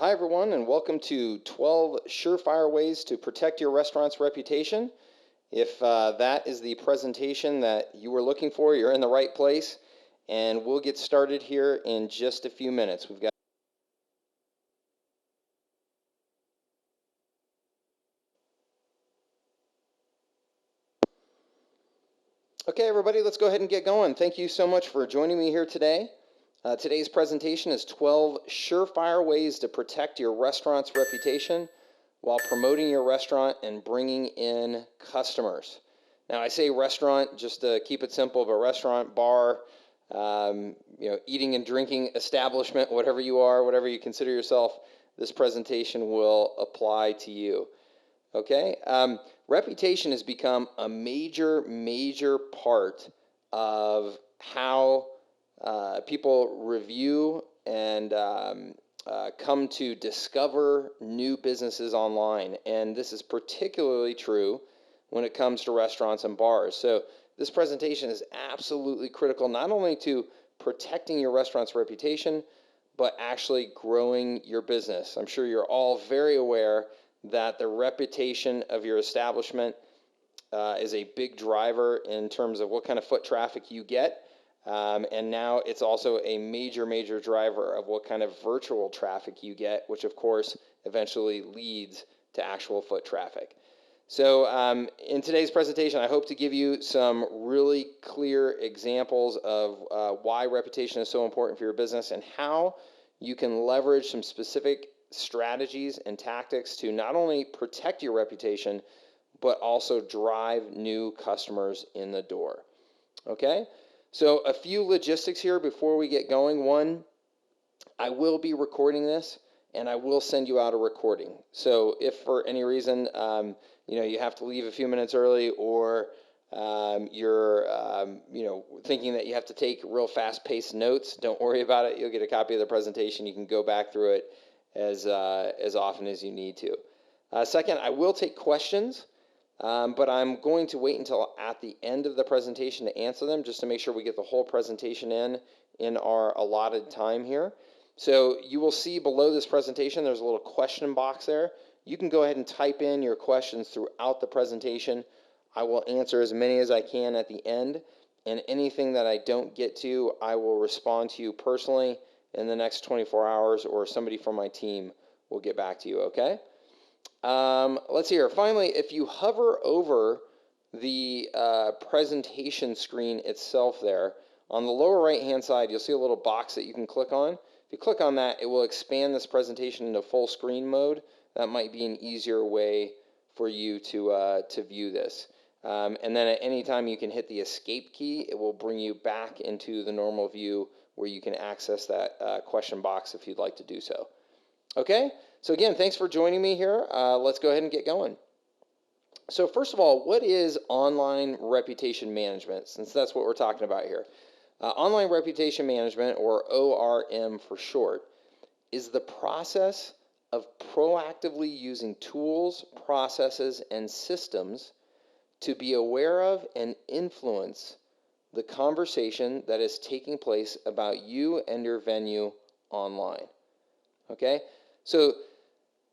Hi, everyone, and welcome to 12 Surefire Ways to Protect Your Restaurant's Reputation. If that is the presentation that you were looking for, you're in the right place, and we'll get started here in just a few minutes. We've got Okay, everybody, let's go ahead and get going. Thank you so much for joining me here today. Today's presentation is 12 Surefire Ways to Protect Your Restaurant's Reputation while promoting your restaurant and bringing in customers. Now, I say restaurant just to keep it simple, but restaurant, bar, eating and drinking establishment, whatever you are, whatever you consider yourself, this presentation will apply to you. Okay? Reputation has become a major part of how people review and come to discover new businesses online. And this is particularly true when it comes to restaurants and bars. So this presentation is absolutely critical, not only to protecting your restaurant's reputation, but actually growing your business. I'm sure you're all very aware that the reputation of your establishment is a big driver in terms of what kind of foot traffic you get. And now it's also a major driver of what kind of virtual traffic you get, which of course eventually leads to actual foot traffic. So in today's presentation, I hope to give you some really clear examples of why reputation is so important for your business and how you can leverage some specific strategies and tactics to not only protect your reputation, but also drive new customers in the door. Okay? So a few logistics here before we get going. One, I will be recording this, and I will send you out a recording. So if for any reason you have to leave a few minutes early, or you're thinking that you have to take real fast-paced notes, don't worry about it. You'll get a copy of the presentation. You can go back through it as often as you need to. Second, I will take questions, but I'm going to wait until at the end of the presentation to answer them, just to make sure we get the whole presentation in our allotted time here. So you will see below this presentation, there's a little question box there. You can go ahead and type in your questions throughout the presentation. I will answer as many as I can at the end, and anything that I don't get to, I will respond to you personally in the next 24 hours, or somebody from my team will get back to you, okay? Let's see here. Finally, if you hover over the presentation screen itself there, on the lower right-hand side, you'll see a little box that you can click on. If you click on that, it will expand this presentation into full screen mode. That might be an easier way for you to view this. And then at any time you can hit the escape key. It will bring you back into the normal view where you can access that question box if you'd like to do so. Okay, so again, thanks for joining me here. Let's go ahead and get going. So first of all, what is online reputation management, since that's what we're talking about here? Online reputation management, or ORM for short, is the process of proactively using tools, processes, and systems to be aware of and influence the conversation that is taking place about you and your venue online. Okay, so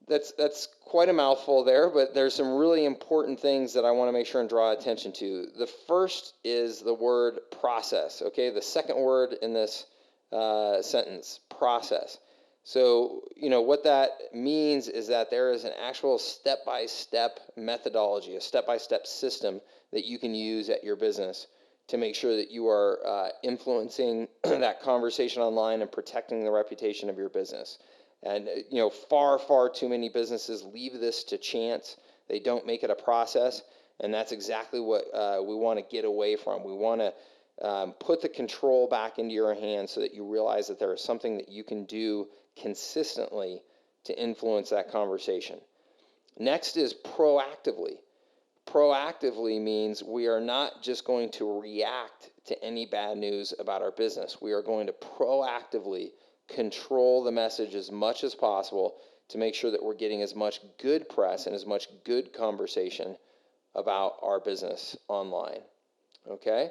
that's quite a mouthful there, but there's some really important things that I want to make sure and draw attention to. The first is the word process, okay? The second word in this sentence, process. So, what that means is that there is an actual step-by-step methodology, a step-by-step system that you can use at your business to make sure that you are influencing that conversation online and protecting the reputation of your business. And, far too many businesses leave this to chance. They don't make it a process, and that's exactly what we want to get away from. We want to put the control back into your hands so that you realize that there is something that you can do consistently to influence that conversation. Next is proactively. Proactively means we are not just going to react to any bad news about our business. We are going to proactively control the message as much as possible to make sure that we're getting as much good press and as much good conversation about our business online. Okay?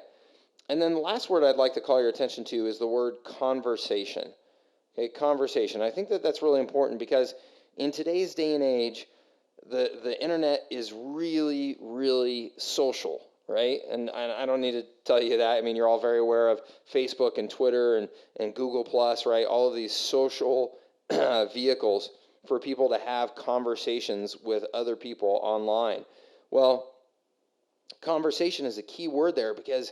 And then the last word I'd like to call your attention to is the word conversation. Okay, conversation. I think that that's really important because in today's day and age, the internet is really, really social, right? And I don't need to tell you that. I mean, you're all very aware of Facebook and Twitter and Google Plus, right? All of these social vehicles for people to have conversations with other people online. Well, conversation is a key word there because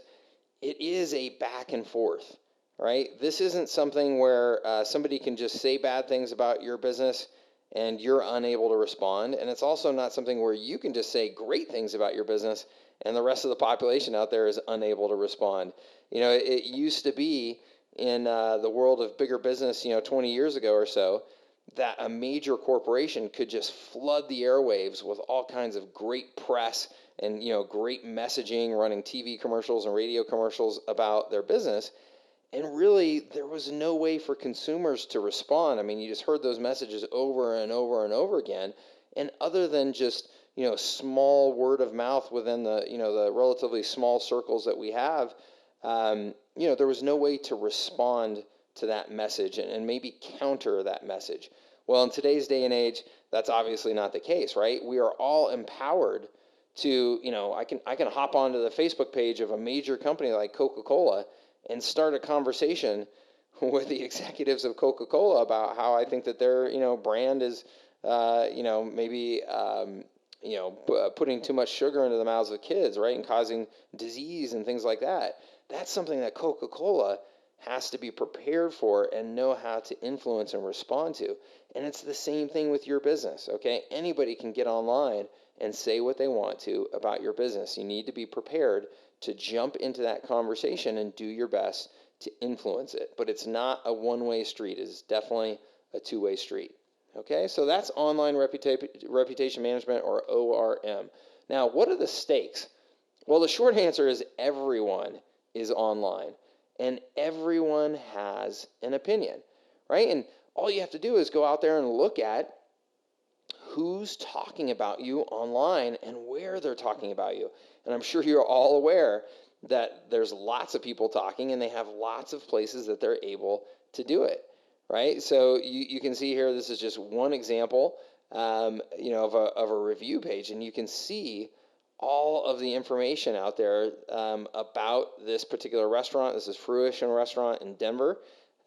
it is a back and forth, right? This isn't something where somebody can just say bad things about your business and you're unable to respond. And it's also not something where you can just say great things about your business and the rest of the population out there is unable to respond. You know, it used to be in the world of bigger business, 20 years ago or so, that a major corporation could just flood the airwaves with all kinds of great press and great messaging, running TV commercials and radio commercials about their business. And really, there was no way for consumers to respond. I mean, you just heard those messages over and over and over again. And other than just, small word of mouth within the relatively small circles that we have, there was no way to respond to that message and maybe counter that message. Well, in today's day and age, that's obviously not the case, right? We are all empowered to, I can hop onto the Facebook page of a major company like Coca-Cola and start a conversation with the executives of Coca-Cola about how I think that their, brand is, maybe, putting too much sugar into the mouths of kids, right, and causing disease and things like that. That's something that Coca-Cola has to be prepared for and know how to influence and respond to. And it's the same thing with your business, okay? Anybody can get online and say what they want to about your business. You need to be prepared to jump into that conversation and do your best to influence it. But it's not a one-way street. It's definitely a two-way street. Okay, so that's online reputation management, or ORM. Now, what are the stakes? Well, the short answer is everyone is online, and everyone has an opinion, right? And all you have to do is go out there and look at who's talking about you online and where they're talking about you. And I'm sure you're all aware that there's lots of people talking and they have lots of places that they're able to do it, right? So you can see here, this is just one example, of a review page, and you can see all of the information out there about this particular restaurant. This is Fruition Restaurant in Denver,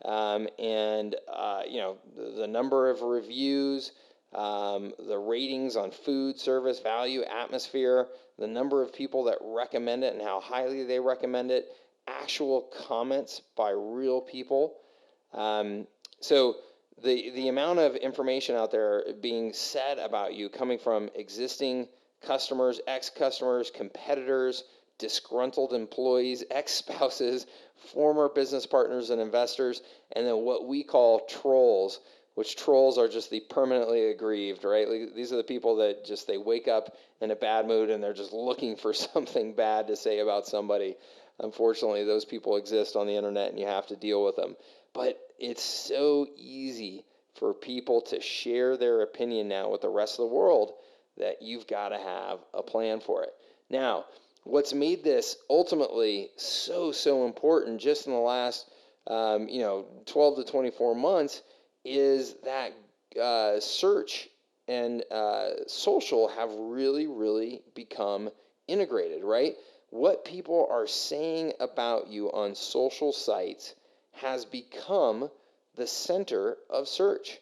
and the number of reviews, the ratings on food, service, value, atmosphere, the number of people that recommend it and how highly they recommend it, actual comments by real people. So the amount of information out there being said about you coming from existing customers, ex-customers, competitors, disgruntled employees, ex-spouses, former business partners and investors, and then what we call trolls, which trolls are just the permanently aggrieved, right? These are the people that just, they wake up in a bad mood and they're just looking for something bad to say about somebody. Unfortunately, those people exist on the internet and you have to deal with them. But it's so easy for people to share their opinion now with the rest of the world that you've got to have a plan for it. Now, what's made this ultimately so important just in the last 12 to 24 months is that search and social have really become integrated, right? What people are saying about you on social sites has become the center of search.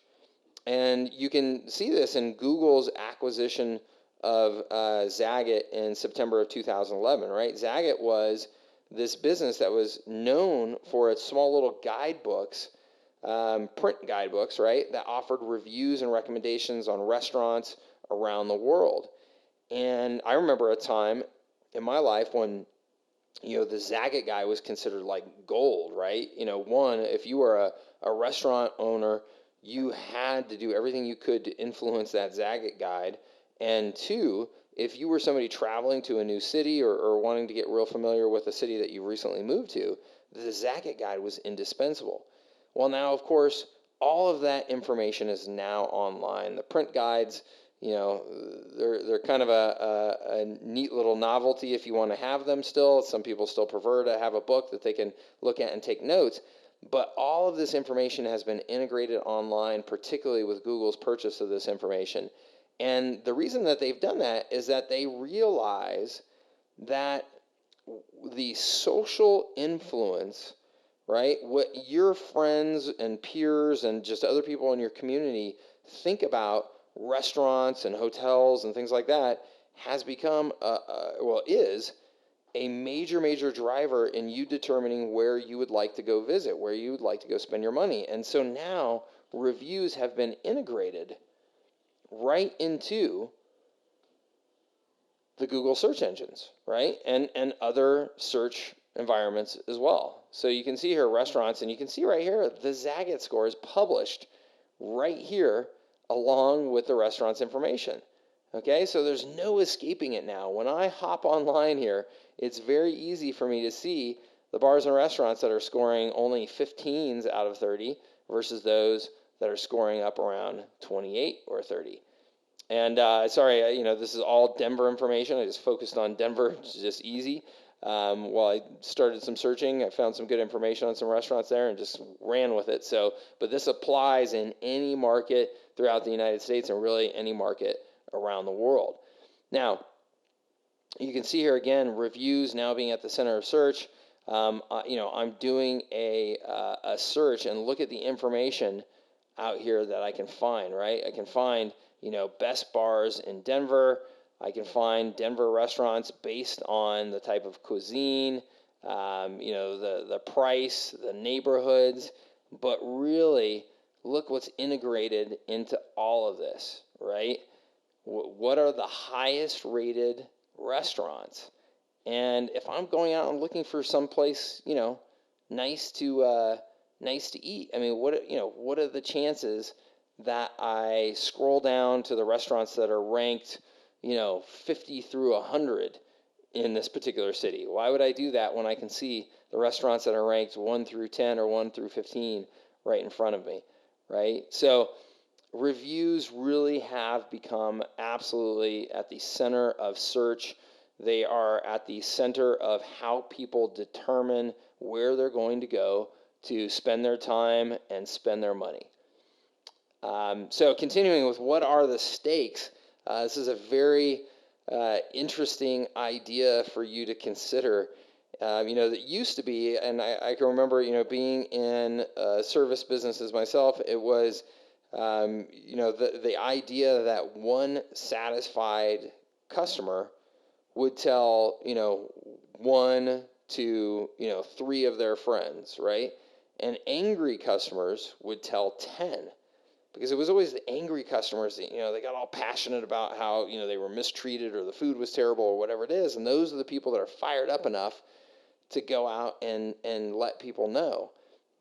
And you can see this in Google's acquisition of Zagat in September of 2011, right? Zagat was this business that was known for its small little guidebooks, print guidebooks, right, that offered reviews and recommendations on restaurants around the world. And I remember a time in my life when, the Zagat guy was considered like gold, right? One, if you were a restaurant owner, you had to do everything you could to influence that Zagat guide. And two, if you were somebody traveling to a new city or wanting to get real familiar with a city that you recently moved to, the Zagat guide was indispensable. Well, now, of course, all of that information is now online. The print guides, they're kind of a neat little novelty if you want to have them still. Some people still prefer to have a book that they can look at and take notes. But all of this information has been integrated online, particularly with Google's purchase of this information. And the reason that they've done that is that they realize that the social influence, right, what your friends and peers and just other people in your community think about restaurants and hotels and things like that has become, is a major driver in you determining where you would like to go visit, where you would like to go spend your money. And so now reviews have been integrated right into the Google search engines, right? And other search environments as well. So you can see here restaurants, and you can see right here the Zagat score is published right here along with the restaurant's information. Okay, so there's no escaping it now. When I hop online here, it's very easy for me to see the bars and restaurants that are scoring only 15s out of 30 versus those that are scoring up around 28 or 30. And sorry, this is all Denver information. I just focused on Denver. It's just easy. While I started some searching, I found some good information on some restaurants there and just ran with it. So, but this applies in any market throughout the United States and really any market around the world. Now, you can see here again, reviews now being at the center of search. I'm doing a search and look at the information out here that I can find, right? I can find, best bars in Denver. I can find Denver restaurants based on the type of cuisine, the price, the neighborhoods, but really look what's integrated into all of this, right? What are the highest rated restaurants? And if I'm going out and looking for someplace, nice to eat, I mean, what are the chances that I scroll down to the restaurants that are ranked, 50 through 100 in this particular city? Why would I do that when I can see the restaurants that are ranked 1 through 10 or 1 through 15 right in front of me, right? So reviews really have become absolutely at the center of search. They are at the center of how people determine where they're going to go to spend their time and spend their money. So continuing with what are the stakes, this is a very interesting idea for you to consider. That used to be, and I can remember, being in service businesses myself, it was, the idea that one satisfied customer would tell, 1 to, 3 of their friends, right? And angry customers would tell 10. Because it was always the angry customers that, they got all passionate about how, they were mistreated or the food was terrible or whatever it is. And those are the people that are fired up enough to go out and let people know.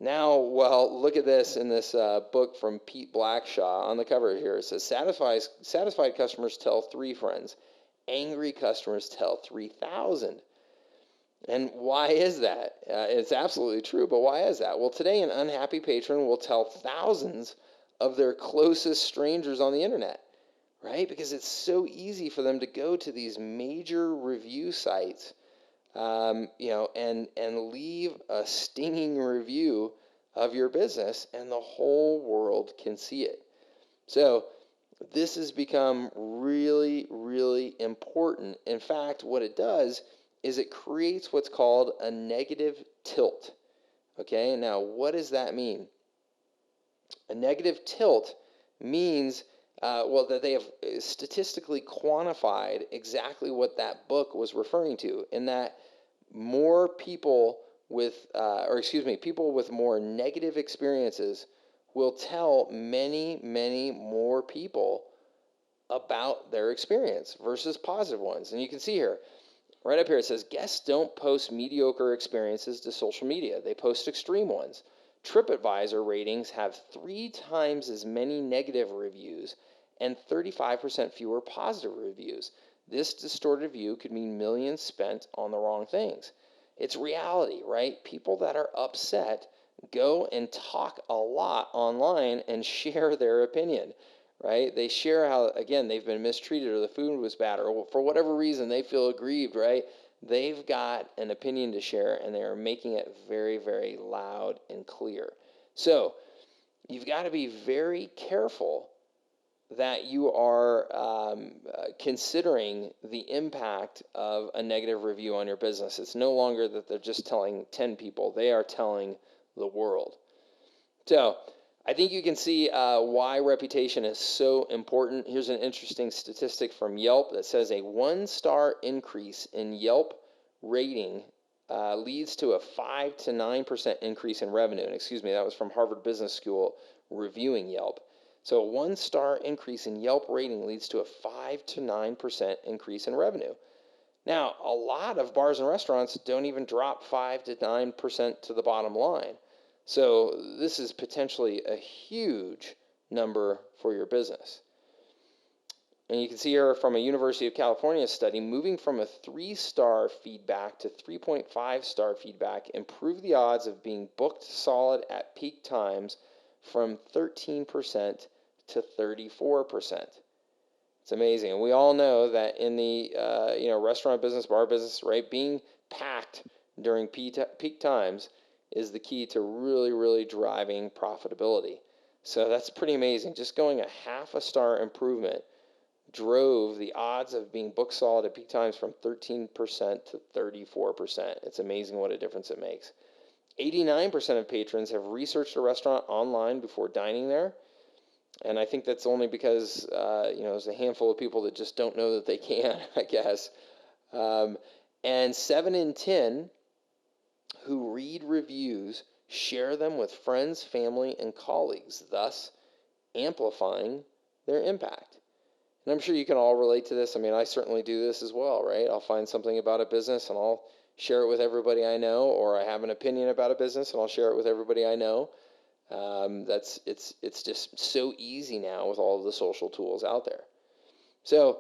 Now, well, look at this in this book from Pete Blackshaw on the cover here. It says, satisfied customers tell 3 friends. Angry customers tell 3,000. And why is that? It's absolutely true, but why is that? Well, today an unhappy patron will tell thousands of their closest strangers on the internet, right? Because it's so easy for them to go to these major review sites, and leave a stinging review of your business, and the whole world can see it. So this has become really, really important. In fact, what it does is it creates what's called a negative tilt. Okay, now what does that mean? A negative tilt means, that they have statistically quantified exactly what that book was referring to, in that more people with, people with more negative experiences will tell many more people about their experience versus positive ones. And you can see here, right up here, it says, guests don't post mediocre experiences to social media. They post extreme ones. TripAdvisor ratings have 3 times as many negative reviews and 35% fewer positive reviews. This distorted view could mean millions spent on the wrong things. It's reality, right? People that are upset go and talk a lot online and share their opinion, right? They share how, again, they've been mistreated or the food was bad or for whatever reason they feel aggrieved, right? they've got an opinion to share, and they are making it very, very loud and clear. So you've got to be very careful that you are considering the impact of a negative review on your business. It's no longer that they're just telling 10 people, they are telling the world. So I think you can see why reputation is so important. Here's an interesting statistic from Yelp that says a 1-star increase in Yelp rating leads to a 5 to 9% increase in revenue. And excuse me, that was from Harvard Business School reviewing Yelp. So a 1-star increase in Yelp rating leads to a 5 to 9% increase in revenue. Now, a lot of bars and restaurants don't even drop 5 to 9% to the bottom line. So this is potentially a huge number for your business. And you can see here from a University of California study, moving from a 3-star feedback to 3.5-star feedback improved the odds of being booked solid at peak times from 13% to 34%. It's amazing. And we all know that in the restaurant business, bar business, right, being packed during peak times is the key to really, really driving profitability. So that's pretty amazing. Just going a 0.5-star improvement drove the odds of being booked solid at peak times from 13% to 34%. It's amazing what a difference it makes. 89% of patrons have researched a restaurant online before dining there. And I think that's only because, there's a handful of people that just don't know that they can, I guess. And 7 in 10 who read reviews share them with friends, family, and colleagues, thus amplifying their impact. And I'm sure you can all relate to this. I mean, I certainly do this as well, right? I'll find something about a business and I'll share it with everybody I know, or I have an opinion about a business and I'll share it with everybody I know. It's just so easy now with all of the social tools out there. So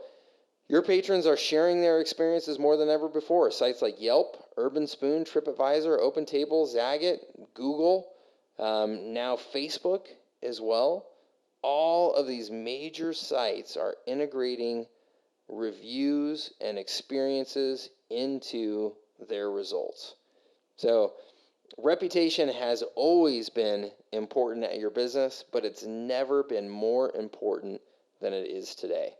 your patrons are sharing their experiences more than ever before. Sites like Yelp, Urban Spoon, TripAdvisor, OpenTable, Zagat, Google, now Facebook as well. All of these major sites are integrating reviews and experiences into their results. So reputation has always been important at your business, but it's never been more important than it is today.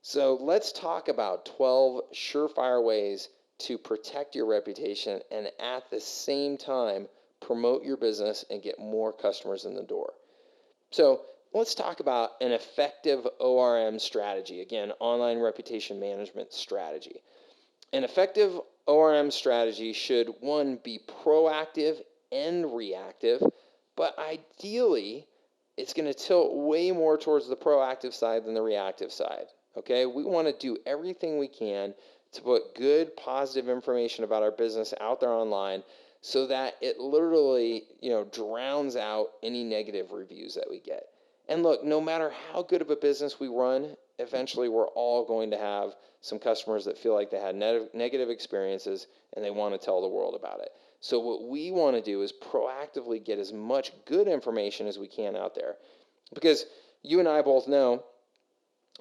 So let's talk about 12 surefire ways to protect your reputation and at the same time promote your business and get more customers in the door. So let's talk about an effective ORM strategy. Again, online reputation management strategy. An effective ORM strategy should, one, be proactive and reactive, but ideally, it's going to tilt way more towards the proactive side than the reactive side. Okay, we want to do everything we can to put good, positive information about our business out there online so that it literally, drowns out any negative reviews that we get. And look, no matter how good of a business we run, eventually we're all going to have some customers that feel like they had negative experiences and they want to tell the world about it. So what we want to do is proactively get as much good information as we can out there. Because you and I both know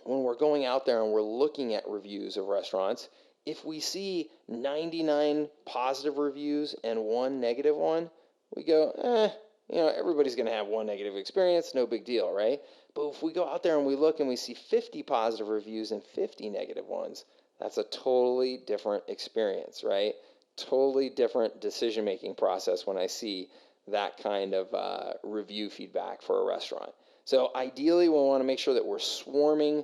when we're going out there and we're looking at reviews of restaurants, if we see 99 positive reviews and 1 negative one, we go, everybody's going to have 1 negative experience, no big deal, right? But if we go out there and we look and we see 50 positive reviews and 50 negative ones, that's a totally different experience, right? Totally different decision-making process when I see that kind of review feedback for a restaurant. So ideally, we want to make sure that we're swarming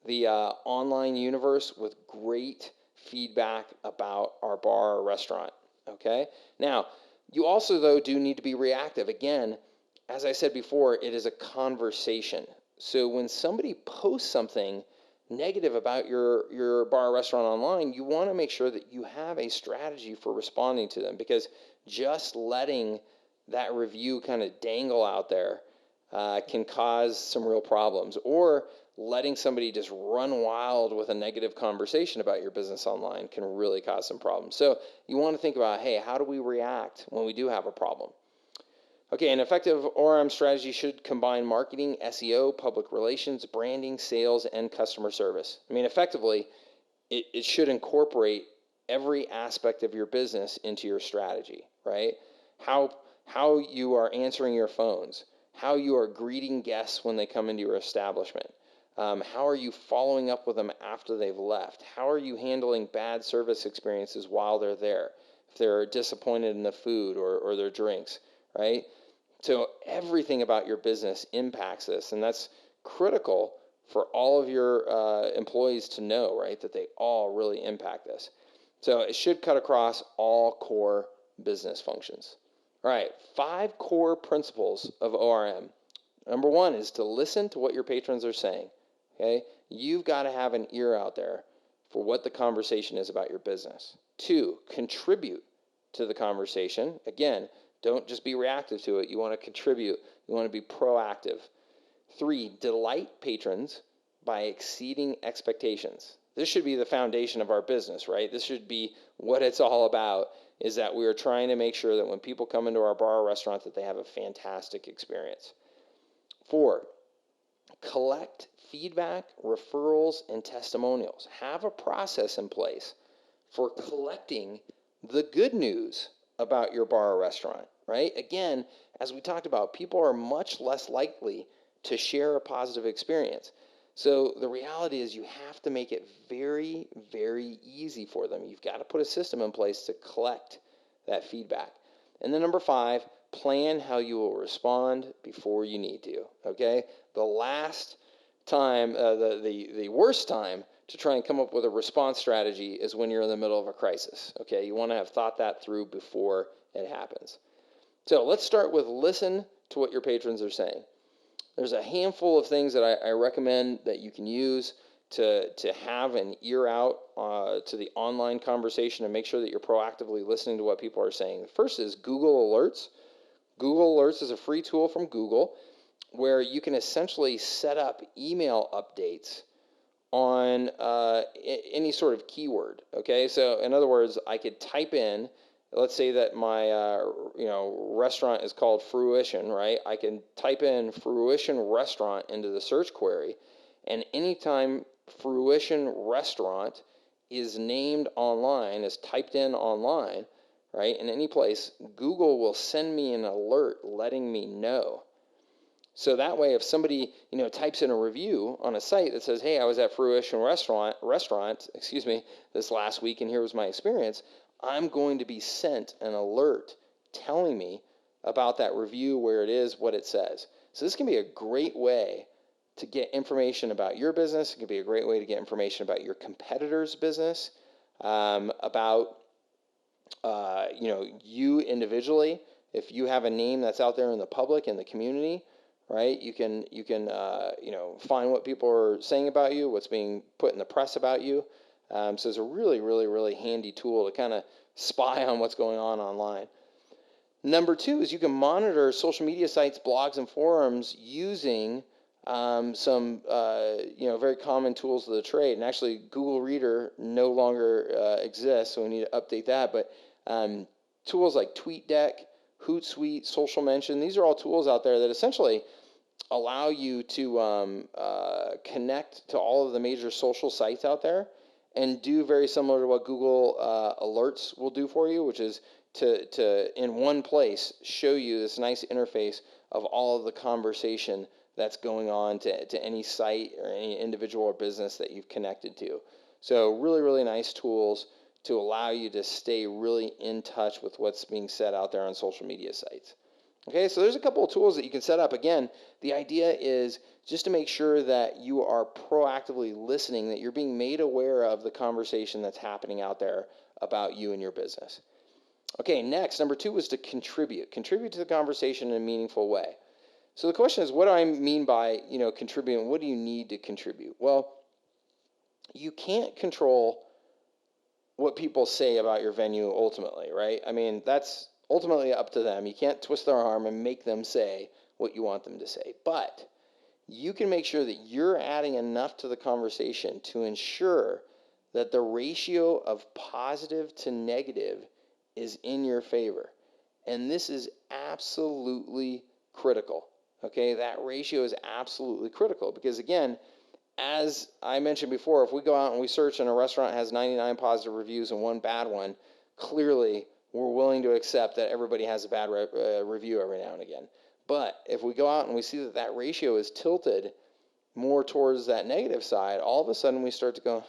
the online universe with great feedback about our bar or restaurant, okay? Now, you also, though, do need to be reactive. Again, as I said before, it is a conversation. So when somebody posts something negative about your bar or restaurant online, you want to make sure that you have a strategy for responding to them, because just letting that review kind of dangle out there can cause some real problems. Or letting somebody just run wild with a negative conversation about your business online can really cause some problems. So you want to think about, hey, how do we react when we do have a problem? Okay, an effective ORM strategy should combine marketing, SEO, public relations, branding, sales, and customer service. I mean, effectively, it should incorporate every aspect of your business into your strategy, right? How you are answering your phones, how you are greeting guests when they come into your establishment, how are you following up with them after they've left? How are you handling bad service experiences while they're there? If they're disappointed in the food or their drinks, right? So everything about your business impacts this, and that's critical for all of your employees to know, right? That they all really impact this. So it should cut across all core business functions. All right, 5 core principles of ORM. Number 1 is to listen to what your patrons are saying. Okay, you've got to have an ear out there for what the conversation is about your business. 2, contribute to the conversation. Again, don't just be reactive to it. You want to contribute. You want to be proactive. 3, delight patrons by exceeding expectations. This should be the foundation of our business, right? This should be what it's all about, is that we are trying to make sure that when people come into our bar or restaurant that they have a fantastic experience. 4, collect feedback, referrals, and testimonials. Have a process in place for collecting the good news about your bar or restaurant, right? Again, as we talked about, people are much less likely to share a positive experience. So the reality is you have to make it very, very easy for them. You've got to put a system in place to collect that feedback. And then number 5, plan how you will respond before you need to, okay? The last time, the worst time to try and come up with a response strategy is when you're in the middle of a crisis, okay? You want to have thought that through before it happens. So let's start with listen to what your patrons are saying. There's a handful of things that I recommend that you can use to have an ear out to the online conversation and make sure that you're proactively listening to what people are saying. The first is Google Alerts. Google Alerts is a free tool from Google where you can essentially set up email updates on any sort of keyword, okay? So in other words, I could type in, let's say that my restaurant is called Fruition, right? I can type in Fruition Restaurant into the search query, and anytime Fruition Restaurant is named online, is typed in online, right, in any place, Google will send me an alert letting me know. So that way, if somebody, types in a review on a site that says, hey, I was at Fruition Restaurant, this last week, and here was my experience, I'm going to be sent an alert telling me about that review, where it is, what it says. So this can be a great way to get information about your business. It can be a great way to get information about your competitor's business, about you individually. If you have a name that's out there in the public, in the community, right? You can find what people are saying about you, what's being put in the press about you. So it's a really, really, really handy tool to kind of spy on what's going on online. Number 2 is you can monitor social media sites, blogs, and forums using some very common tools of the trade. And actually, Google Reader no longer exists, so we need to update that. But tools like TweetDeck, Hootsuite, Social Mention, these are all tools out there that essentially allow you to connect to all of the major social sites out there and do very similar to what Google Alerts will do for you, which is to in one place show you this nice interface of all of the conversation that's going on to any site or any individual or business that you've connected to. So really, really nice tools to allow you to stay really in touch with what's being said out there on social media sites. Okay, so there's a couple of tools that you can set up. Again, the idea is just to make sure that you are proactively listening, that you're being made aware of the conversation that's happening out there about you and your business. Okay, next, number 2 is to contribute. Contribute to the conversation in a meaningful way. So the question is, what do I mean by, contributing? What do you need to contribute? Well, you can't control what people say about your venue ultimately, right? I mean, that's ultimately up to them. You can't twist their arm and make them say what you want them to say. But you can make sure that you're adding enough to the conversation to ensure that the ratio of positive to negative is in your favor. And this is absolutely critical. Okay, that ratio is absolutely critical because, again, as I mentioned before, if we go out and we search and a restaurant has 99 positive reviews and one bad one, clearly we're willing to accept that everybody has a bad review every now and again. But if we go out and we see that that ratio is tilted more towards that negative side, all of a sudden we start to go,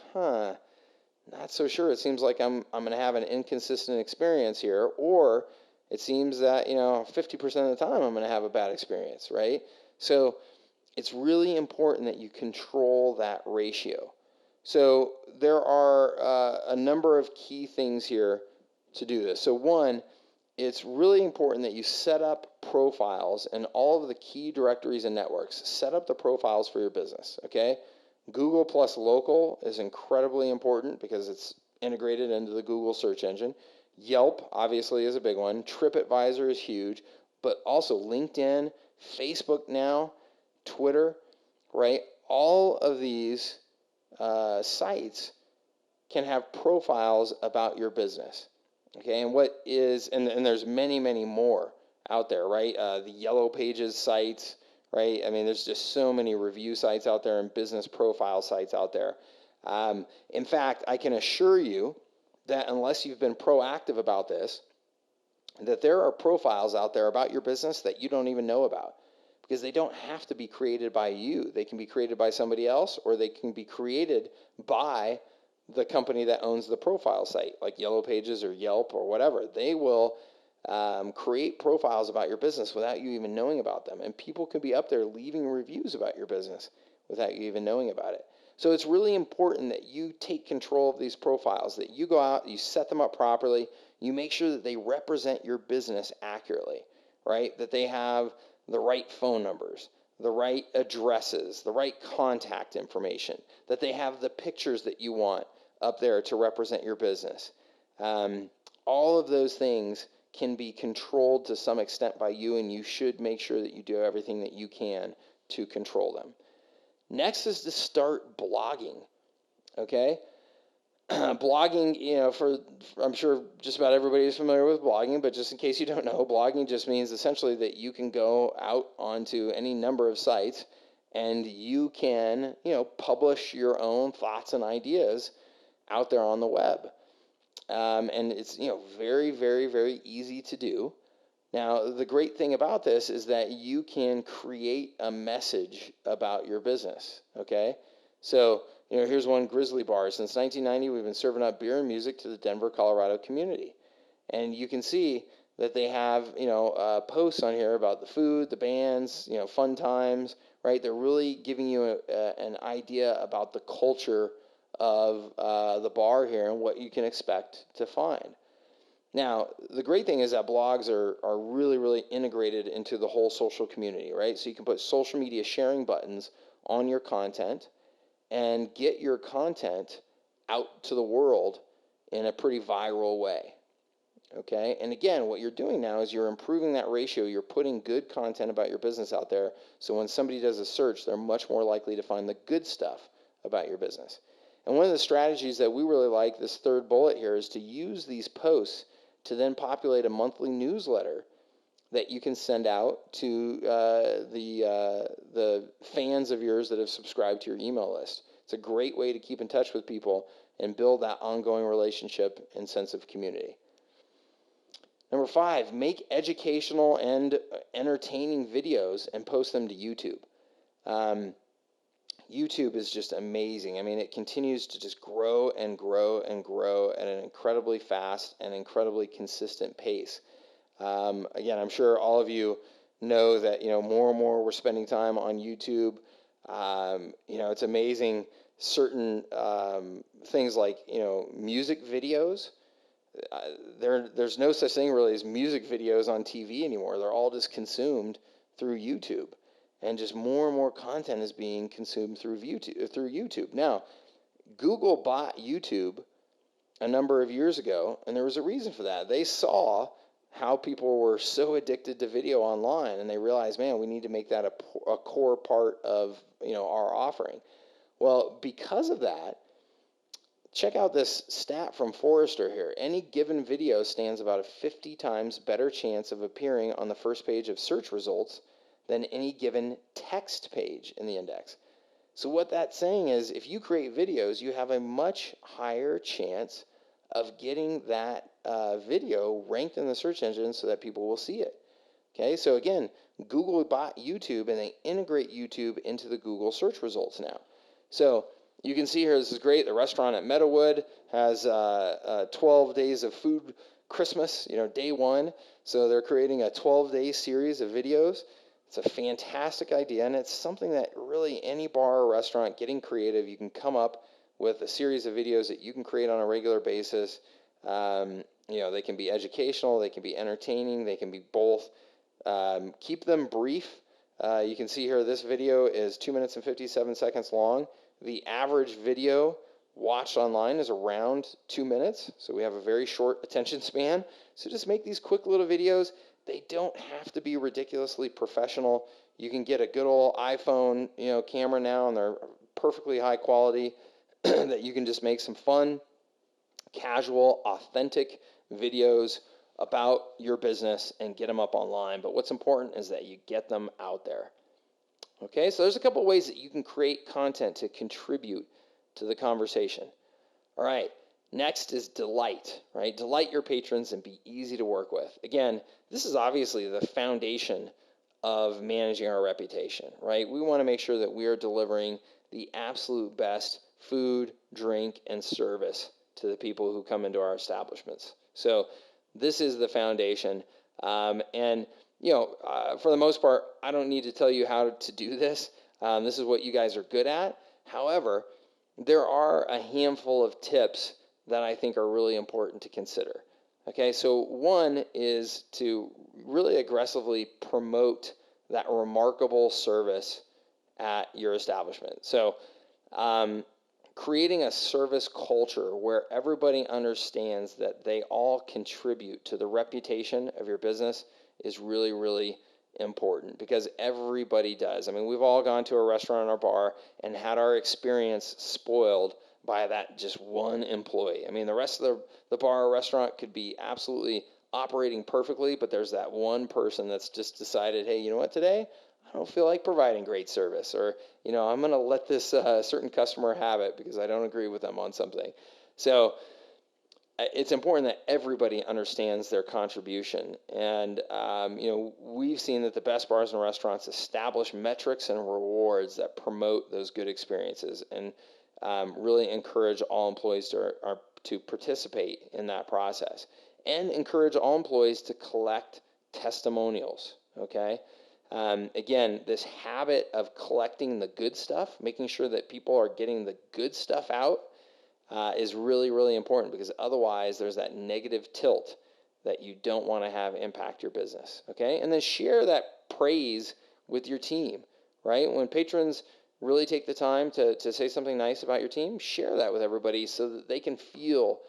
not so sure. It seems like I'm going to have an inconsistent experience here, or it seems that, 50% of the time I'm going to have a bad experience, right? So it's really important that you control that ratio. So there are a number of key things here to do this. So one, it's really important that you set up profiles in all of the key directories and networks. Set up the profiles for your business, okay? Google plus local is incredibly important because it's integrated into the Google search engine. Yelp, obviously, is a big one. TripAdvisor is huge, but also LinkedIn, Facebook now, Twitter, right? All of these sites can have profiles about your business, okay? And there's many, many more out there, right? The Yellow Pages sites, right? I mean, there's just so many review sites out there and business profile sites out there. In fact, I can assure you that unless you've been proactive about this, that there are profiles out there about your business that you don't even know about, because they don't have to be created by you. They can be created by somebody else, or they can be created by the company that owns the profile site, like Yellow Pages or Yelp or whatever. They will create profiles about your business without you even knowing about them. And people could be up there leaving reviews about your business without you even knowing about it. So it's really important that you take control of these profiles, that you go out, you set them up properly, you make sure that they represent your business accurately, right? That they have the right phone numbers, the right addresses, the right contact information, that they have the pictures that you want up there to represent your business. All of those things can be controlled to some extent by you, and you should make sure that you do everything that you can to control them. Next is to start blogging, okay? Blogging, I'm sure just about everybody is familiar with blogging, but just in case you don't know, blogging just means essentially that you can go out onto any number of sites and you can, publish your own thoughts and ideas out there on the web. And it's, very, very, very easy to do. Now, the great thing about this is that you can create a message about your business, okay? So, here's one Grizzly Bar. Since 1990, we've been serving up beer and music to the Denver, Colorado community. And you can see that they have, posts on here about the food, the bands, fun times, right? They're really giving you an idea about the culture of the bar here and what you can expect to find. Now, the great thing is that blogs are really, really integrated into the whole social community, right? So you can put social media sharing buttons on your content and get your content out to the world in a pretty viral way, okay? And again, what you're doing now is you're improving that ratio. You're putting good content about your business out there, so when somebody does a search, they're much more likely to find the good stuff about your business. And one of the strategies that we really like, this third bullet here, is to use these posts to then populate a monthly newsletter that you can send out to the fans of yours that have subscribed to your email list. It's a great way to keep in touch with people and build that ongoing relationship and sense of community. Number 5, make educational and entertaining videos and post them to YouTube. YouTube is just amazing. I mean, it continues to just grow and grow and grow at an incredibly fast and incredibly consistent pace. Again, I'm sure all of you know that, more and more we're spending time on YouTube. It's amazing. Certain things like, music videos. There's no such thing really as music videos on TV anymore. They're all just consumed through YouTube. And just more and more content is being consumed through YouTube. Now, Google bought YouTube a number of years ago, and there was a reason for that. They saw how people were so addicted to video online, and they realized, man, we need to make that a core part of our offering. Well, because of that, check out this stat from Forrester here. Any given video stands about a 50 times better chance of appearing on the first page of search results than any given text page in the index. So what that's saying is if you create videos, you have a much higher chance of getting that video ranked in the search engine so that people will see it. Okay, so again, Google bought YouTube and they integrate YouTube into the Google search results now. So you can see here, this is great. The restaurant at Meadowood has 12 days of food Christmas, day one. So they're creating a 12-day series of videos. It's a fantastic idea, and it's something that really any bar or restaurant getting creative, you can come up with a series of videos that you can create on a regular basis. They can be educational, they can be entertaining, they can be both. Keep them brief. You can see here this video is 2 minutes and 57 seconds long. The average video watched online is around 2 minutes, so we have a very short attention span. So just make these quick little videos. They don't have to be ridiculously professional. You can get a good old iPhone, camera now, and they're perfectly high quality that you can just make some fun, casual, authentic videos about your business and get them up online. But what's important is that you get them out there. Okay, so there's a couple ways that you can create content to contribute to the conversation. All right, next is delight, right? Delight your patrons and be easy to work with. Again, this is obviously the foundation of managing our reputation, right? We want to make sure that we are delivering the absolute best food, drink, and service to the people who come into our establishments. So this is the foundation. For the most part, I don't need to tell you how to do this. This is what you guys are good at. However, there are a handful of tips that I think are really important to consider. Okay, so one is to really aggressively promote that remarkable service at your establishment. So creating a service culture where everybody understands that they all contribute to the reputation of your business is really, really important, because everybody does. I mean, we've all gone to a restaurant or bar and had our experience spoiled by that just one employee. I mean, the rest of the bar or restaurant could be absolutely operating perfectly, but there's that one person that's just decided, hey, you know what, today I don't feel like providing great service, or, I'm going to let this certain customer have it because I don't agree with them on something. So it's important that everybody understands their contribution. And, we've seen that the best bars and restaurants establish metrics and rewards that promote those good experiences and really encourage all employees to participate in that process, and encourage all employees to collect testimonials, okay? Again, this habit of collecting the good stuff, making sure that people are getting the good stuff out, is really, really important, because otherwise there's that negative tilt that you don't want to have impact your business, okay? And then share that praise with your team, right? When patrons really take the time to say something nice about your team, share that with everybody so that they can feel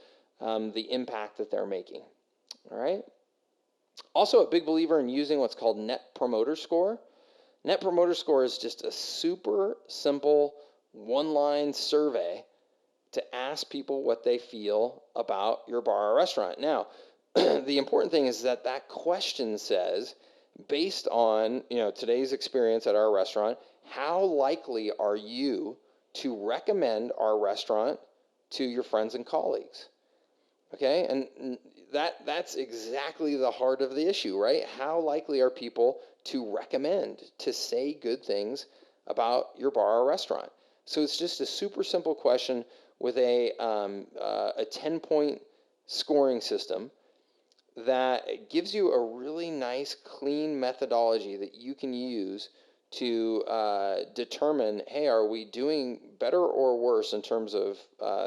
the impact that they're making, all right? Also, a big believer in using what's called Net Promoter Score. Net Promoter Score is just a super simple one-line survey to ask people what they feel about your bar or restaurant. Now, the important thing is that question says, based on today's experience at our restaurant, how likely are you to recommend our restaurant to your friends and colleagues? Okay, and that's exactly the heart of the issue, right? How likely are people to recommend, to say good things about your bar or restaurant? So it's just a super simple question with a 10-point scoring system that gives you a really nice, clean methodology that you can use to determine, hey, are we doing better or worse in terms of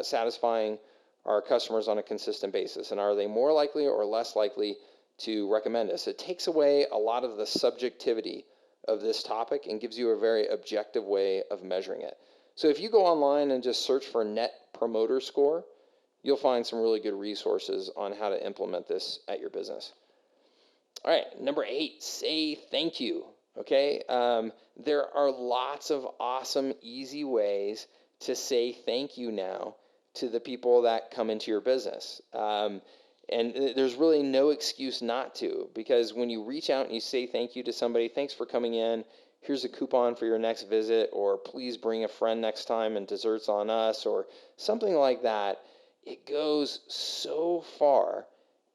satisfying our customers on a consistent basis, and are they more likely or less likely to recommend us? It takes away a lot of the subjectivity of this topic and gives you a very objective way of measuring it. So if you go online and just search for Net Promoter Score, you'll find some really good resources on how to implement this at your business. All right, number 8, say thank you. Okay, there are lots of awesome, easy ways to say thank you now to the people that come into your business. And there's really no excuse not to, because when you reach out and you say thank you to somebody, thanks for coming in, here's a coupon for your next visit, or please bring a friend next time and desserts on us, or something like that. It goes so far,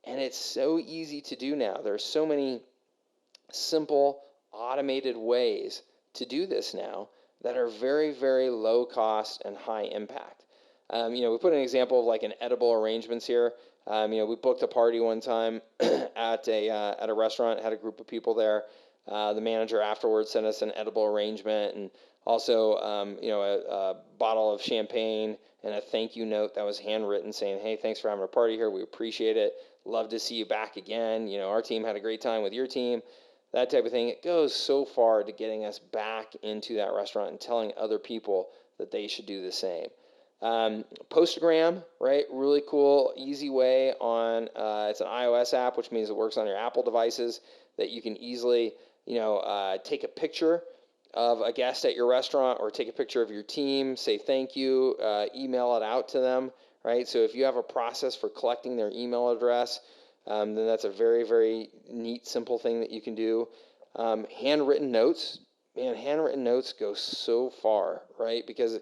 and it's so easy to do now. There's so many simple automated ways to do this now that are very, very low cost and high impact. We put an example of like an edible arrangements here. We booked a party one time at a restaurant, had a group of people there. The manager afterwards sent us an edible arrangement, and also a bottle of champagne and a thank you note that was handwritten saying, hey, thanks for having a party here. We appreciate it. Love to see you back again. Our team had a great time with your team. That type of thing. It goes so far to getting us back into that restaurant and telling other people that they should do the same. Postagram, right? Really cool, easy way on, it's an iOS app, which means it works on your Apple devices, that you can easily, take a picture of a guest at your restaurant or take a picture of your team, say thank you, email it out to them, right? So if you have a process for collecting their email address, then that's a very, very neat, simple thing that you can do. Handwritten notes, man, handwritten notes go so far, right? Because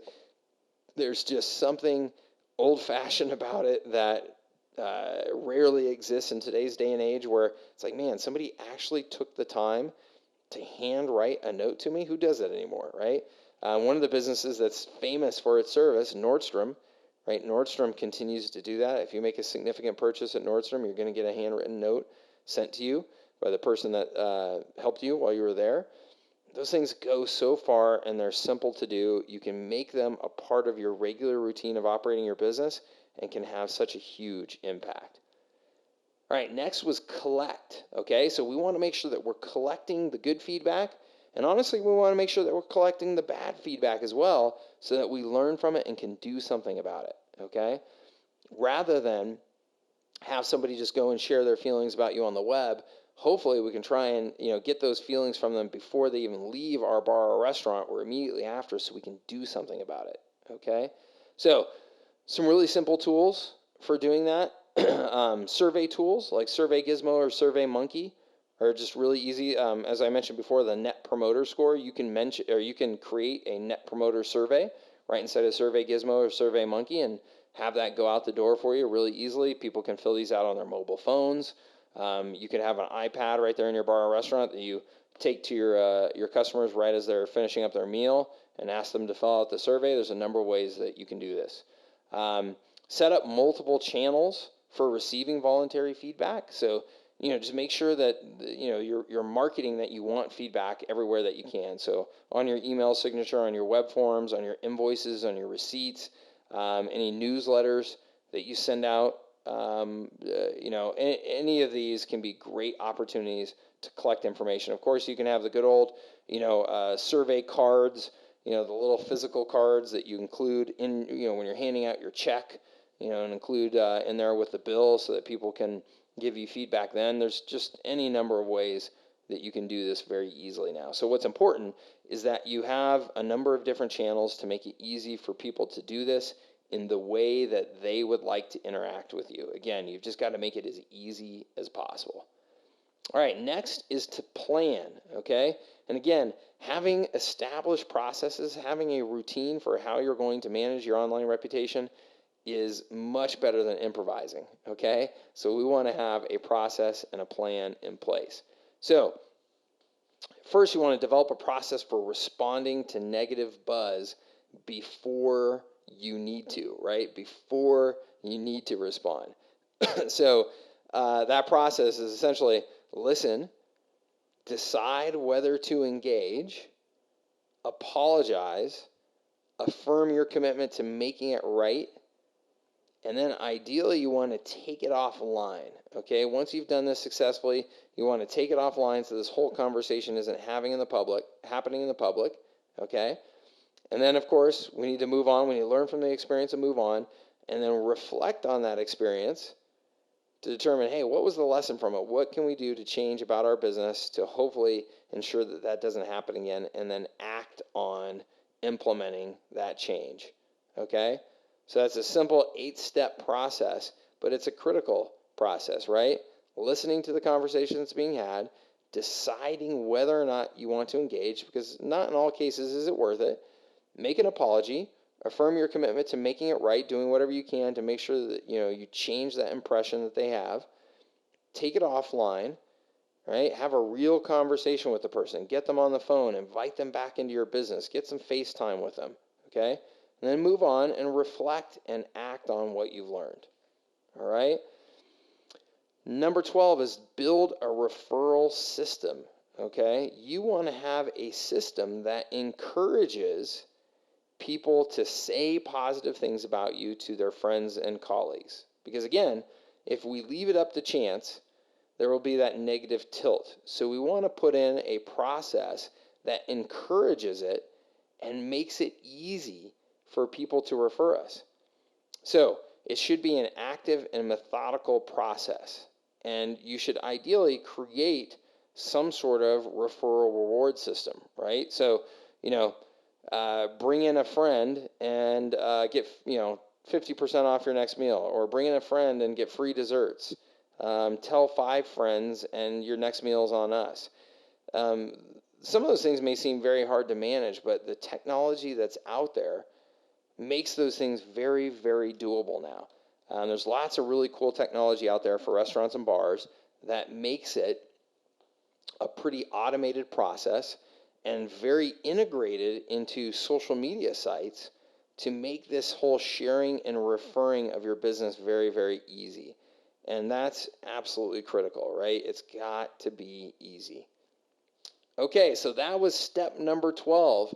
there's just something old-fashioned about it that rarely exists in today's day and age, where it's like, man, somebody actually took the time to handwrite a note to me. Who does that anymore, right? One of the businesses that's famous for its service, Nordstrom, right? Nordstrom continues to do that. If you make a significant purchase at Nordstrom, you're going to get a handwritten note sent to you by the person that helped you while you were there. Those things go so far, and they're simple to do. You can make them a part of your regular routine of operating your business and can have such a huge impact. All right, next was collect, okay? So we want to make sure that we're collecting the good feedback, and honestly, we want to make sure that we're collecting the bad feedback as well, so that we learn from it and can do something about it, okay? Rather than have somebody just go and share their feelings about you on the web, hopefully we can try and get those feelings from them before they even leave our bar or restaurant, or immediately after, so we can do something about it, okay? So some really simple tools for doing that. Survey tools like Survey Gizmo or Survey Monkey are just really easy. As I mentioned before, the Net Promoter Score, you can create a Net Promoter Survey right inside of Survey Gizmo or Survey Monkey and have that go out the door for you really easily. People can fill these out on their mobile phones. You can have an iPad right there in your bar or restaurant that you take to your customers right as they're finishing up their meal and ask them to fill out the survey. There's a number of ways that you can do this. Set up multiple channels for receiving voluntary feedback. So, just make sure that, you're marketing that you want feedback everywhere that you can. So on your email signature, on your web forms, on your invoices, on your receipts, any newsletters that you send out, any of these can be great opportunities to collect information. Of course, you can have the good old, survey cards, the little physical cards that you include in, when you're handing out your check, and include in there with the bill so that people can give you feedback then. There's just any number of ways that you can do this very easily now. So what's important is that you have a number of different channels to make it easy for people to do this in the way that they would like to interact with you. Again, you've just got to make it as easy as possible. All right, next is to plan, okay? And again, having established processes, having a routine for how you're going to manage your online reputation is much better than improvising, okay? So we want to have a process and a plan in place. So first, you want to develop a process for responding to negative buzz before you need to, right? Before you need to respond. So that process is essentially listen, decide whether to engage, apologize, affirm your commitment to making it right, and then ideally you want to take it offline, okay? Once you've done this successfully, you want to take it offline so this whole conversation isn't happening in the public, okay? And then, of course, we need to move on. We need to learn from the experience and move on, and then reflect on that experience to determine, hey, what was the lesson from it? What can we do to change about our business to hopefully ensure that that doesn't happen again, and then act on implementing that change, okay? So that's a simple 8-step process, but it's a critical process, right? Listening to the conversation that's being had, deciding whether or not you want to engage, because not in all cases is it worth it. Make an apology, affirm your commitment to making it right, doing whatever you can to make sure that you change that impression that they have. Take it offline, right? Have a real conversation with the person. Get them on the phone, invite them back into your business, get some FaceTime with them, okay? And then move on and reflect and act on what you've learned, all right? Number 12 is build a referral system, okay? You want to have a system that encourages people to say positive things about you to their friends and colleagues. Because again, if we leave it up to chance, there will be that negative tilt. So we want to put in a process that encourages it and makes it easy for people to refer us. So it should be an active and methodical process. And you should ideally create some sort of referral reward system, right? So, bring in a friend and get 50% off your next meal, or bring in a friend and get free desserts. Tell 5 friends and your next meal is on us. Some of those things may seem very hard to manage, but the technology that's out there makes those things very, very doable now. There's lots of really cool technology out there for restaurants and bars that makes it a pretty automated process and very integrated into social media sites to make this whole sharing and referring of your business very, very easy. And that's absolutely critical, right? It's got to be easy. Okay, so that was step number 12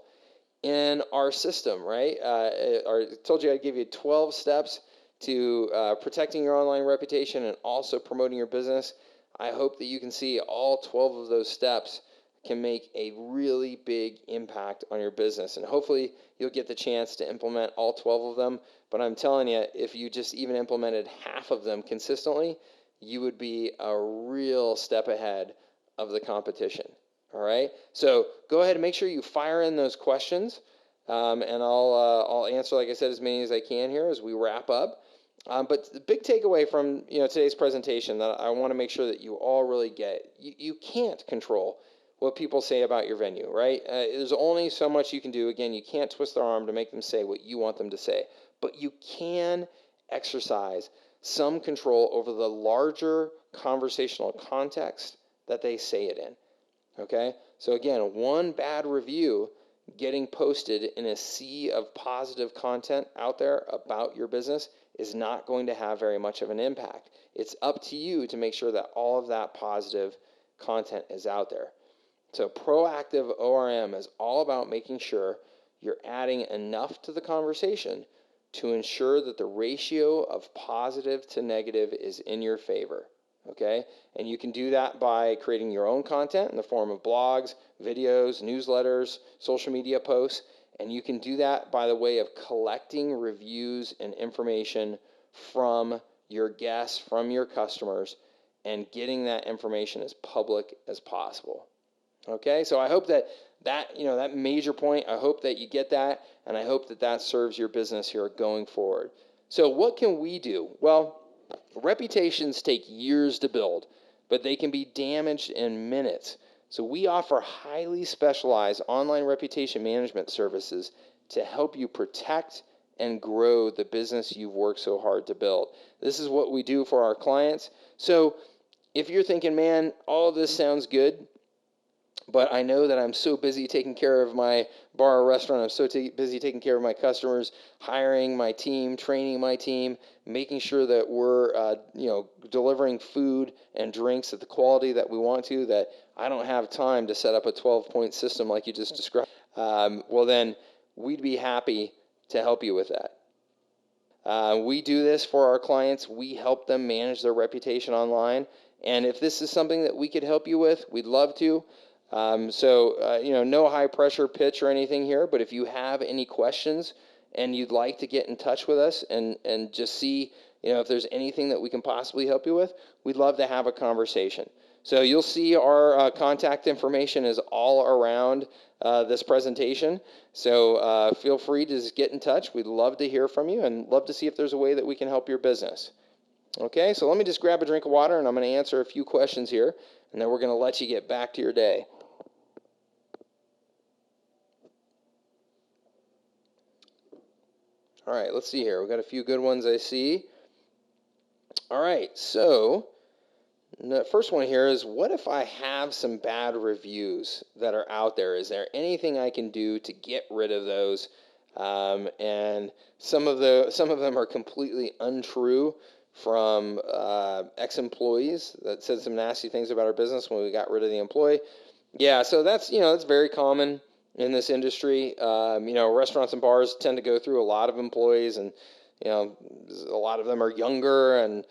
in our system, right? I told you I'd give you 12 steps to protecting your online reputation and also promoting your business. I hope that you can see all 12 of those steps can make a really big impact on your business. And hopefully you'll get the chance to implement all 12 of them. But I'm telling you, if you just even implemented half of them consistently, you would be a real step ahead of the competition. All right? So go ahead and make sure you fire in those questions. And I'll answer, like I said, as many as I can here as we wrap up. But the big takeaway from today's presentation that I want to make sure that you all really get, you can't control what people say about your venue, right? There's only so much you can do. Again, you can't twist their arm to make them say what you want them to say. But you can exercise some control over the larger conversational context that they say it in, okay? So again, one bad review getting posted in a sea of positive content out there about your business is not going to have very much of an impact. It's up to you to make sure that all of that positive content is out there. So proactive ORM is all about making sure you're adding enough to the conversation to ensure that the ratio of positive to negative is in your favor, okay? And you can do that by creating your own content in the form of blogs, videos, newsletters, social media posts, and you can do that by the way of collecting reviews and information from your guests, from your customers, and getting that information as public as possible. Okay, so I hope that major point, I hope that you get that, and I hope that that serves your business here going forward. So what can we do? Well, reputations take years to build, but they can be damaged in minutes. So we offer highly specialized online reputation management services to help you protect and grow the business you've worked so hard to build. This is what we do for our clients. So if you're thinking, man, all of this sounds good, but I know that I'm so busy taking care of my bar or restaurant, I'm so busy taking care of my customers, hiring my team, training my team, making sure that we're delivering food and drinks at the quality that we want to, that I don't have time to set up a 12-point system like you just described. Well, then we'd be happy to help you with that. We do this for our clients. We help them manage their reputation online. And if this is something that we could help you with, we'd love to. No high pressure pitch or anything here, but if you have any questions and you'd like to get in touch with us and just see, if there's anything that we can possibly help you with, we'd love to have a conversation. So you'll see our contact information is all around this presentation. So feel free to just get in touch. We'd love to hear from you and love to see if there's a way that we can help your business. Okay, so let me just grab a drink of water and I'm going to answer a few questions here, and then we're going to let you get back to your day. All right, let's see here. We've got a few good ones I see. All right, so the first one here is, what if I have some bad reviews that are out there? Is there anything I can do to get rid of those? And some of them are completely untrue from ex-employees that said some nasty things about our business when we got rid of the employee. Yeah, so that's very common in this industry. Restaurants and bars tend to go through a lot of employees, and a lot of them are younger and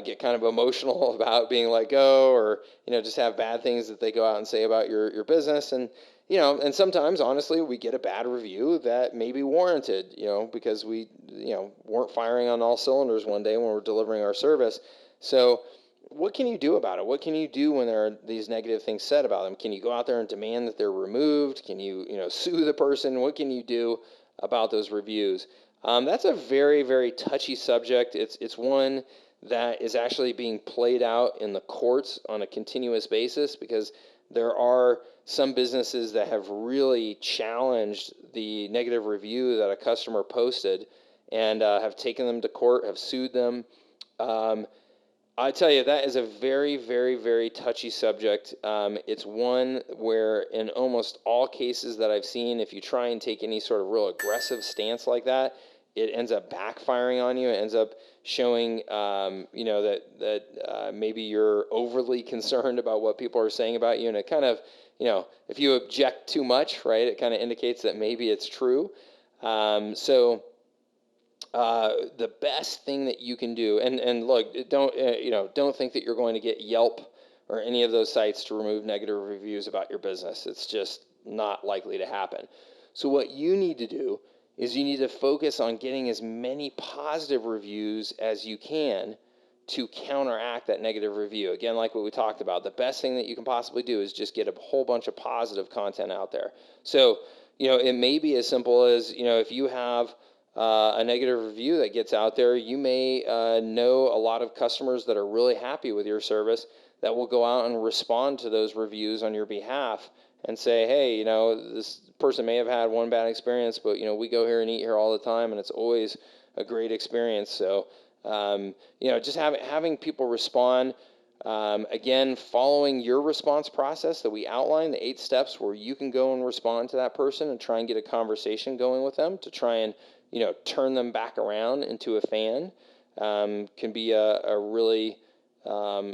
get kind of emotional about being let go, or just have bad things that they go out and say about your business. And and sometimes, honestly, we get a bad review that may be warranted, because we weren't firing on all cylinders one day when we're delivering our service. So what can you do about it? What can you do when there are these negative things said about them? Can you go out there and demand that they're removed? Can you, sue the person? What can you do about those reviews? That's a very, very touchy subject. It's one that is actually being played out in the courts on a continuous basis, because there are some businesses that have really challenged the negative review that a customer posted, and have taken them to court, have sued them. I tell you, that is a very, very, very touchy subject. It's one where, in almost all cases that I've seen, if you try and take any sort of real aggressive stance like that, it ends up backfiring on you. It ends up showing, that maybe you're overly concerned about what people are saying about you, and it kind of, if you object too much, right, it kind of indicates that maybe it's true. The best thing that you can do, and look, don't think that you're going to get Yelp or any of those sites to remove negative reviews about your business. It's just not likely to happen. So what you need to do is you need to focus on getting as many positive reviews as you can to counteract that negative review. Again, like what we talked about, the best thing that you can possibly do is just get a whole bunch of positive content out there. So, it may be as simple as, if you have a negative review that gets out there, you may know a lot of customers that are really happy with your service that will go out and respond to those reviews on your behalf and say, hey, this person may have had one bad experience, but, we go here and eat here all the time, and it's always a great experience. So, just having people respond, again, following your response process that we outlined, the 8 steps where you can go and respond to that person and try and get a conversation going with them to try and turn them back around into a fan, can be a really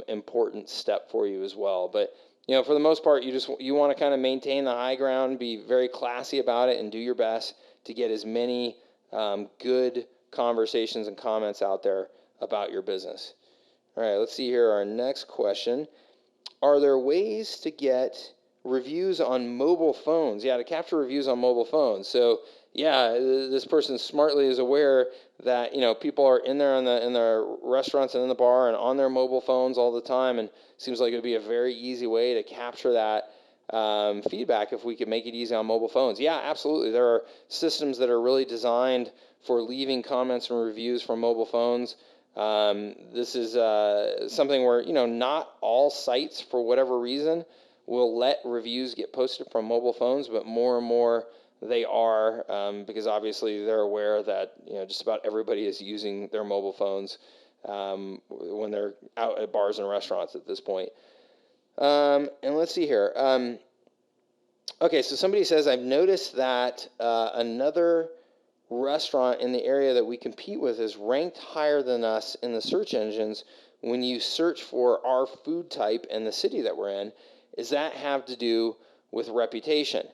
important step for you as well. But for the most part, you want to kind of maintain the high ground, be very classy about it, and do your best to get as many good conversations and comments out there about your business. All right, let's see here. Our next question: are there ways to get reviews on mobile phones? Yeah, to capture reviews on mobile phones. So yeah, this person smartly is aware that people are in there in the restaurants and in the bar and on their mobile phones all the time, and seems like it would be a very easy way to capture that feedback if we could make it easy on mobile phones. Yeah, absolutely. There are systems that are really designed for leaving comments and reviews from mobile phones. This is something where not all sites, for whatever reason, will let reviews get posted from mobile phones, but more and more they are, because obviously they're aware that just about everybody is using their mobile phones when they're out at bars and restaurants at this point. And let's see here. Okay, so somebody says, I've noticed that another restaurant in the area that we compete with is ranked higher than us in the search engines when you search for our food type and the city that we're in. Does that have to do with reputation?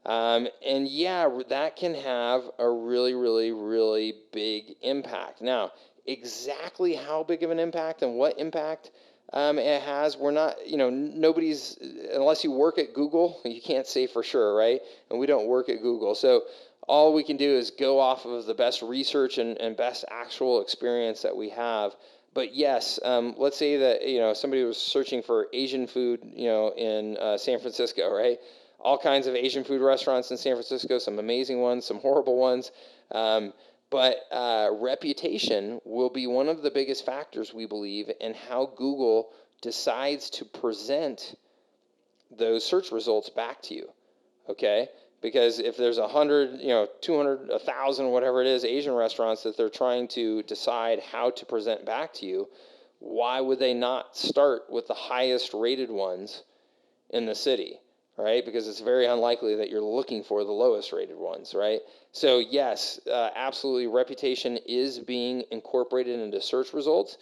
And yeah, that can have a really, really, really big impact. Now, exactly how big of an impact and what impact it has, we're not, nobody's, unless you work at Google, you can't say for sure, right? And we don't work at Google. So all we can do is go off of the best research and best actual experience that we have. But yes, let's say that, somebody was searching for Asian food, in San Francisco, right? All kinds of Asian food restaurants in San Francisco, some amazing ones, some horrible ones. But reputation will be one of the biggest factors, we believe, in how Google decides to present those search results back to you. Okay? Because if there's 100, 200, 1,000, whatever it is, Asian restaurants that they're trying to decide how to present back to you, why would they not start with the highest rated ones in the city, right? Because it's very unlikely that you're looking for the lowest rated ones, right? So yes, absolutely, reputation is being incorporated into search results.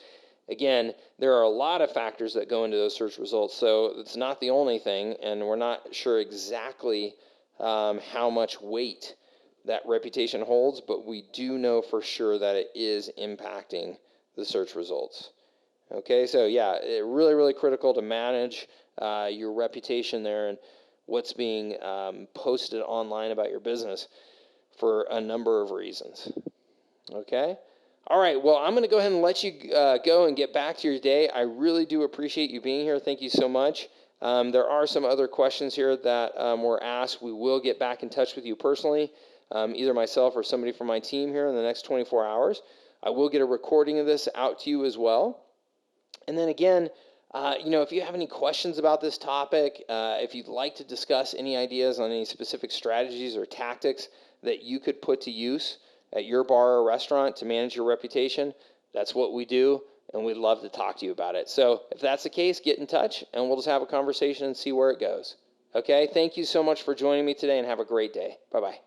Again, there are a lot of factors that go into those search results, so it's not the only thing, and we're not sure exactly how much weight that reputation holds, but we do know for sure that it is impacting the search results. Okay, so yeah, really, really critical to manage your reputation there and what's being posted online about your business for a number of reasons. Okay? All right, well, I'm going to go ahead and let you go and get back to your day. I really do appreciate you being here. Thank you so much. There are some other questions here that were asked. We will get back in touch with you personally, either myself or somebody from my team here in the next 24 hours. I will get a recording of this out to you as well. And then again, if you have any questions about this topic, if you'd like to discuss any ideas on any specific strategies or tactics that you could put to use at your bar or restaurant to manage your reputation, that's what we do, and we'd love to talk to you about it. So if that's the case, get in touch, and we'll just have a conversation and see where it goes. Okay, thank you so much for joining me today, and have a great day. Bye-bye.